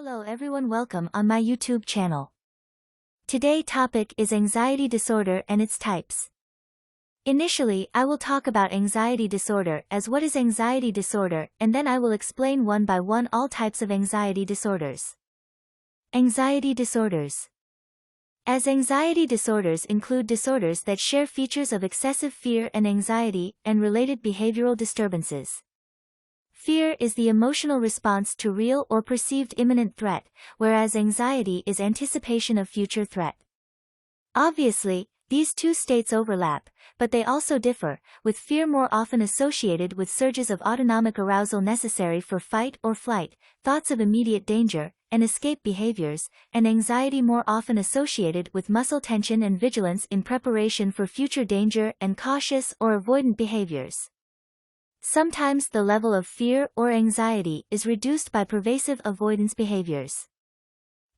Hello everyone, welcome on my YouTube channel. Today topic is anxiety disorder and its types. Initially, I will talk about anxiety disorder as what is anxiety disorder, and then I will explain one by one all types of anxiety disorders. Anxiety disorders. As anxiety disorders include disorders that share features of excessive fear and anxiety and related behavioral disturbances. Fear is the emotional response to real or perceived imminent threat, whereas anxiety is anticipation of future threat. Obviously, these two states overlap, but they also differ, with fear more often associated with surges of autonomic arousal necessary for fight or flight, thoughts of immediate danger, and escape behaviors, and anxiety more often associated with muscle tension and vigilance in preparation for future danger and cautious or avoidant behaviors. Sometimes the level of fear or anxiety is reduced by pervasive avoidance behaviors.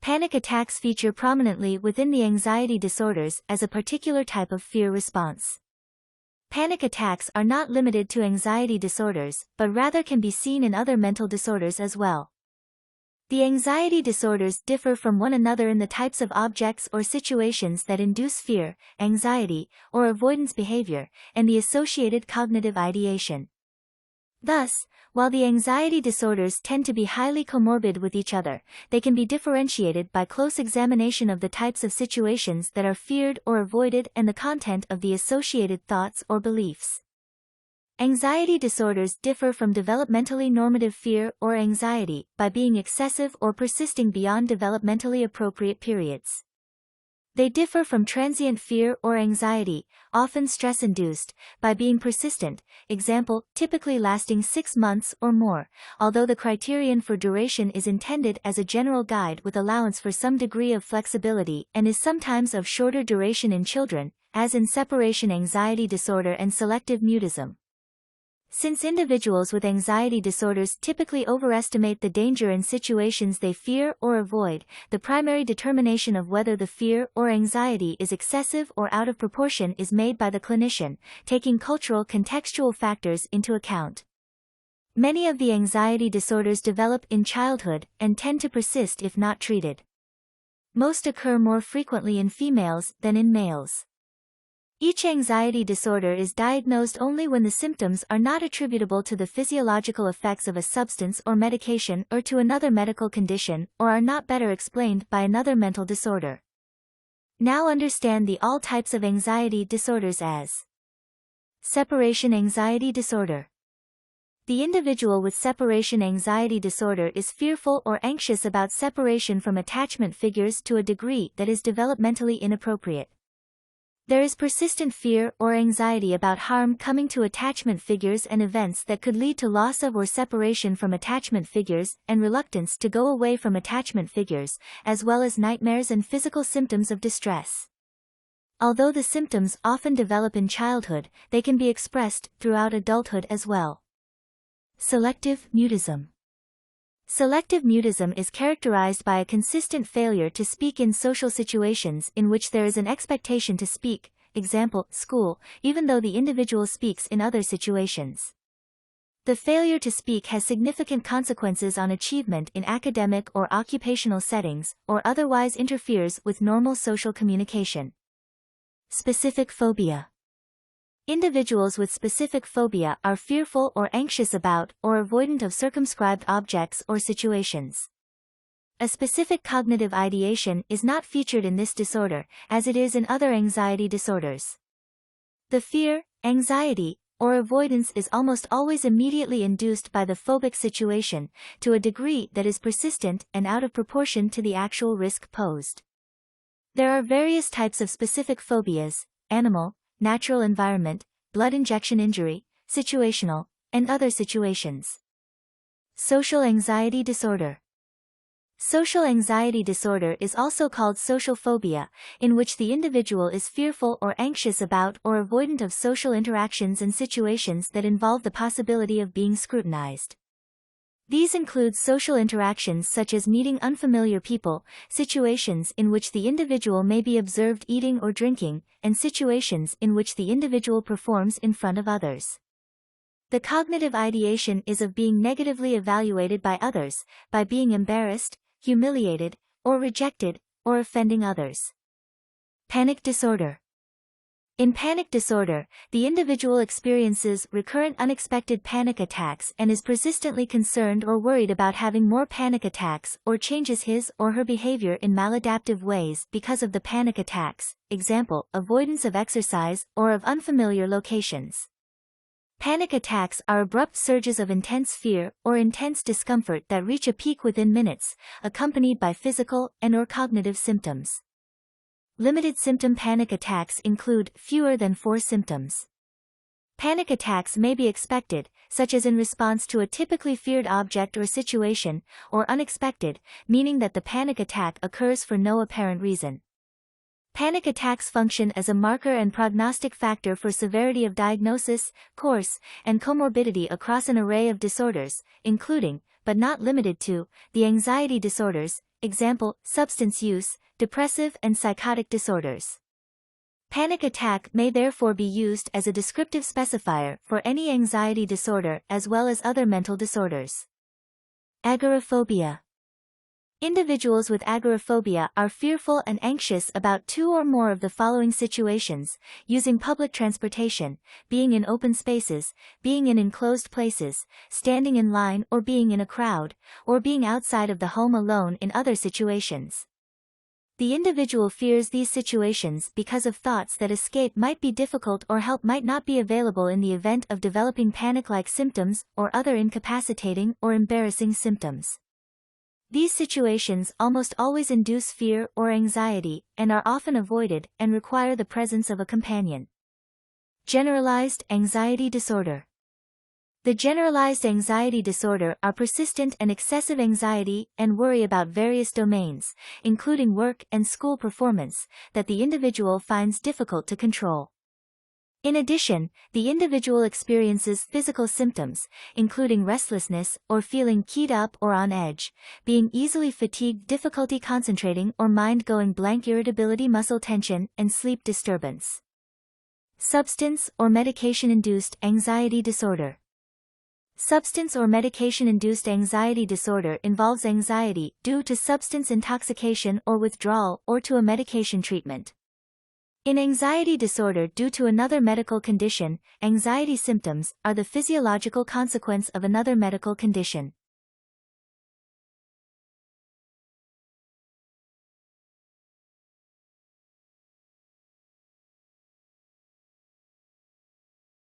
Panic attacks feature prominently within the anxiety disorders as a particular type of fear response. Panic attacks are not limited to anxiety disorders, but rather can be seen in other mental disorders as well. The anxiety disorders differ from one another in the types of objects or situations that induce fear, anxiety, or avoidance behavior, and the associated cognitive ideation. Thus, while the anxiety disorders tend to be highly comorbid with each other, they can be differentiated by close examination of the types of situations that are feared or avoided and the content of the associated thoughts or beliefs. Anxiety disorders differ from developmentally normative fear or anxiety by being excessive or persisting beyond developmentally appropriate periods. They differ from transient fear or anxiety, often stress-induced, by being persistent, example, typically lasting 6 months or more, although the criterion for duration is intended as a general guide with allowance for some degree of flexibility and is sometimes of shorter duration in children, as in separation anxiety disorder and selective mutism. Since individuals with anxiety disorders typically overestimate the danger in situations they fear or avoid, the primary determination of whether the fear or anxiety is excessive or out of proportion is made by the clinician, taking cultural contextual factors into account. Many of the anxiety disorders develop in childhood and tend to persist if not treated. Most occur more frequently in females than in males. Each anxiety disorder is diagnosed only when the symptoms are not attributable to the physiological effects of a substance or medication or to another medical condition, or are not better explained by another mental disorder. Now understand the all types of anxiety disorders as separation anxiety disorder. The individual with separation anxiety disorder is fearful or anxious about separation from attachment figures to a degree that is developmentally inappropriate. There is persistent fear or anxiety about harm coming to attachment figures and events that could lead to loss of or separation from attachment figures, and reluctance to go away from attachment figures, as well as nightmares and physical symptoms of distress. Although the symptoms often develop in childhood, they can be expressed throughout adulthood as well. Selective mutism. Selective mutism is characterized by a consistent failure to speak in social situations in which there is an expectation to speak, example, school, even though the individual speaks in other situations. The failure to speak has significant consequences on achievement in academic or occupational settings, or otherwise interferes with normal social communication. Specific phobia. Individuals with specific phobia are fearful or anxious about or avoidant of circumscribed objects or situations. A specific cognitive ideation is not featured in this disorder, as it is in other anxiety disorders. The fear, anxiety, or avoidance is almost always immediately induced by the phobic situation, to a degree that is persistent and out of proportion to the actual risk posed. There are various types of specific phobias: animal, natural environment, blood injection injury, situational, and other situations. Social anxiety disorder. Social anxiety disorder is also called social phobia, in which the individual is fearful or anxious about or avoidant of social interactions and situations that involve the possibility of being scrutinized. These include social interactions such as meeting unfamiliar people, situations in which the individual may be observed eating or drinking, and situations in which the individual performs in front of others. The cognitive ideation is of being negatively evaluated by others, by being embarrassed, humiliated, or rejected, or offending others. Panic disorder. In panic disorder, the individual experiences recurrent unexpected panic attacks and is persistently concerned or worried about having more panic attacks or changes his or her behavior in maladaptive ways because of the panic attacks, example, avoidance of exercise or of unfamiliar locations. Panic attacks are abrupt surges of intense fear or intense discomfort that reach a peak within minutes, accompanied by physical and/or cognitive symptoms. Limited symptom panic attacks include fewer than 4 symptoms. Panic attacks may be expected, such as in response to a typically feared object or situation, or unexpected, meaning that the panic attack occurs for no apparent reason. Panic attacks function as a marker and prognostic factor for severity of diagnosis, course, and comorbidity across an array of disorders, including, but not limited to, the anxiety disorders, example, substance use, depressive and psychotic disorders. Panic attack may therefore be used as a descriptive specifier for any anxiety disorder as well as other mental disorders. Agoraphobia. Individuals with agoraphobia are fearful and anxious about 2 or more of the following situations: using public transportation, being in open spaces, being in enclosed places, standing in line or being in a crowd, or being outside of the home alone in other situations. The individual fears these situations because of thoughts that escape might be difficult or help might not be available in the event of developing panic-like symptoms or other incapacitating or embarrassing symptoms. These situations almost always induce fear or anxiety, and are often avoided, and require the presence of a companion. Generalized anxiety disorder. The generalized anxiety disorder are persistent and excessive anxiety and worry about various domains, including work and school performance, that the individual finds difficult to control. In addition, the individual experiences physical symptoms, including restlessness or feeling keyed up or on edge, being easily fatigued, difficulty concentrating or mind going blank, irritability, muscle tension, and sleep disturbance. Substance or medication-induced anxiety disorder. Substance or medication-induced anxiety disorder involves anxiety due to substance intoxication or withdrawal or to a medication treatment. In anxiety disorder due to another medical condition, anxiety symptoms are the physiological consequence of another medical condition.